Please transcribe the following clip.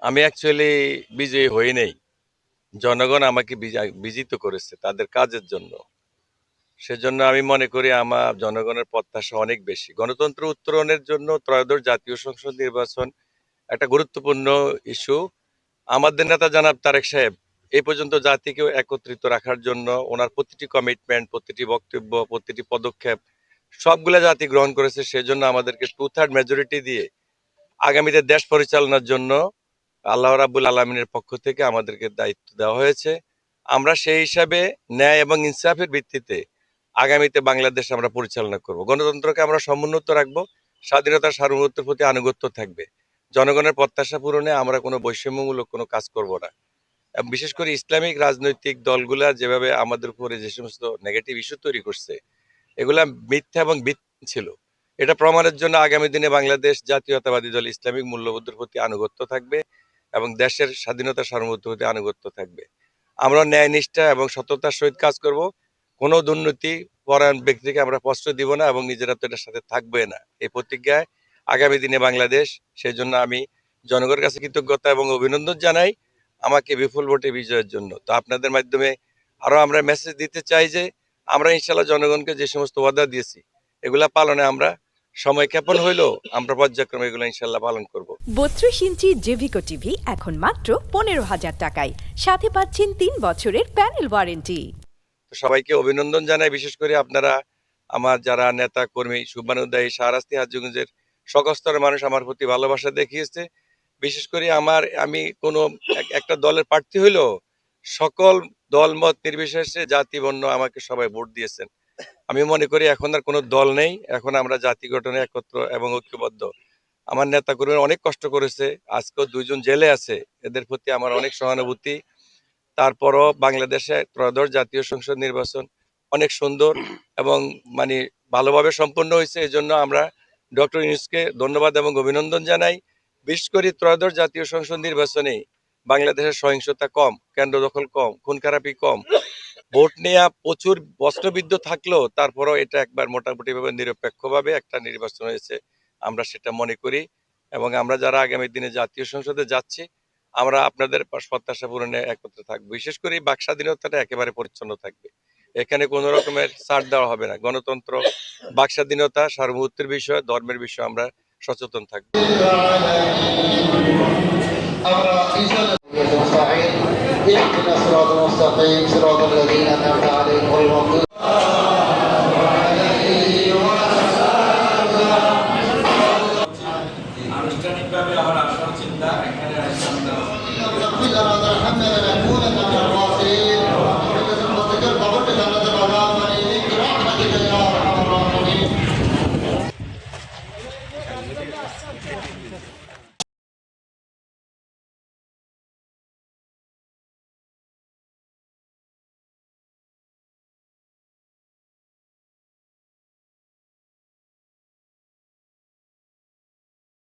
আমি অ্যাকচুয়ালি বিজয়ী হই নাই। জনগণ আমাকে বিজিত করেছে তাদের কাজের জন্য। সেজন্য আমি মনে করি আমার জনগণের প্রত্যাশা অনেক বেশি। গণতন্ত্র উত্তরণের জন্য ত্রয়োদশ জাতীয় সংসদ নির্বাচন একটা গুরুত্বপূর্ণ ইস্যু। আমাদের নেতা জনাব তারেক সাহেব এই পর্যন্ত জাতিকে একত্রিত রাখার জন্য ওনার প্রতিটি কমিটমেন্ট, প্রতিটি বক্তব্য, প্রতিটি পদক্ষেপ সবগুলা জাতি গ্রহণ করেছে। সেজন্য আমাদেরকে 2/3 মেজরিটি দিয়ে আগামীতে দেশ পরিচালনার জন্য আল্লাহ রাব্বুল আলামিনের পক্ষ থেকে আমাদেরকে দায়িত্ব দেওয়া হয়েছে। আমরা সেই হিসাবে ন্যায় এবং ইনসাফের ভিত্তিতে আগামীতে বাংলাদেশ আমরা পরিচালনা করব। গণতন্ত্রকে আমরা সমুন্নত রাখবো, স্বাধীনতা সার্বভৌমত্বের প্রতি আনুগত্য থাকবে। জনগণের প্রত্যাশা পূরণে আমরা কোনো বৈষম্যমূলক কোনো কাজ করব না। এবং বিশেষ করে ইসলামিক রাজনৈতিক দলগুলা যেভাবে আমাদের উপরে যে সমস্ত নেগেটিভ ইস্যু তৈরি করছে, এগুলা মিথ্যা এবং ভিত্তিহীন ছিল। এটা প্রমাণের জন্য আগামী দিনে বাংলাদেশ জাতীয়তাবাদী দল ইসলামিক মূল্যবোধের প্রতি আনুগত্য থাকবে এবং দেশের স্বাধীনতা সার্বভৌমত্বের প্রতি আনুগত্য থাকবে। আমরা ন্যায় নিষ্ঠা এবং সততার সহিত কাজ করব। কোনো দুর্নীতি পরায়ণ ব্যক্তিকে আমরা প্রশ্রয় দিব না এবং নিজেরা তো এটার সাথে থাকবে না। এই প্রতিজ্ঞায় আগামী দিনে বাংলাদেশ, সেই জন্য আমি জনগণের কাছে কৃতজ্ঞতা এবং অভিনন্দন জানাই আমাকে বিপুল ভোটে বিজয়ের জন্য। তো আপনাদের মাধ্যমে আরো আমরা মেসেজ দিতে চাই যে আমরা ইনশাল্লাহ জনগণকে যে সমস্ত ওয়াদা দিয়েছি এগুলা পালনে আমরা সময় ক্ষেপণ হইলেও আমরা পর্যায়ক্রমে এগুলো ইনশাল্লাহ পালন করব। 32 ইঞ্চি জেভিকো টিভি এখন মাত্র 15,000 টাকায়, সাথে পাচ্ছেন 3 বছরের প্যানেল ওয়ারেন্টি। তো সবাইকে অভিনন্দন জানাই। বিশেষ করে আপনারা আমার যারা নেতা কর্মী শুভানুদ্দায়ী শাহরাস্তি হাজীগঞ্জের সকল স্তরের মানুষ আমার প্রতি ভালোবাসা দেখিয়েছে। বিশেষ করে আমি কোনো একটা দলের প্রার্থী হইলেও সকল দল মত নির্বিশেষে জাতি বর্ণ আমাকে সবাই ভোট দিয়েছেন। আমি মনে করি এখন আর কোনো দল নেই, এখন আমরা জাতি গঠনে একত্র এবং ঐক্যবদ্ধ। আমার নেতা কর্মীরা অনেক কষ্ট করেছে, আজকেও 2জন জেলে আছে, এদের প্রতি আমার অনেক সহানুভূতি। তারপরও বাংলাদেশে ত্রয়োদশ জাতীয় সংসদ নির্বাচন অনেক সুন্দর এবং মানে ভালোভাবে সম্পন্ন হয়েছে। এই জন্য আমরা ডক্টর ইউনূসকে ধন্যবাদ এবং অভিনন্দন জানাই। বিশেষ করে ত্রয়োদশ জাতীয় সংসদ নির্বাচনে বাংলাদেশের সহিংসতা কম, কেন্দ্র দখল কম, খুন খারাপি কম, ভোট নেওয়া প্রচুর বস্ত্রবিদ্ধ থাকলেও তারপরও এটা একবার মোটামুটিভাবে নিরপেক্ষভাবে একটা নির্বাচন হয়েছে, আমরা সেটা মনে করি। এবং আমরা যারা আগামী দিনে জাতীয় সংসদে যাচ্ছি আমরা আপনাদের প্রত্যাশা পূরণে একত্রে থাকবো। বিশেষ করে বাক স্বাধীনতাটা একেবারে পরিচ্ছন্ন থাকবে, এখানে কোনো রকমের ছাড় দেওয়া হবে না। গণতন্ত্র, বাক স্বাধীনতা, সার্বভৌমত্বের বিষয়, ধর্মের বিষয় আমরা সচেতন থাকবো। আনুষ্ঠানিকভাবে আমার আসার চিন্তা এখানে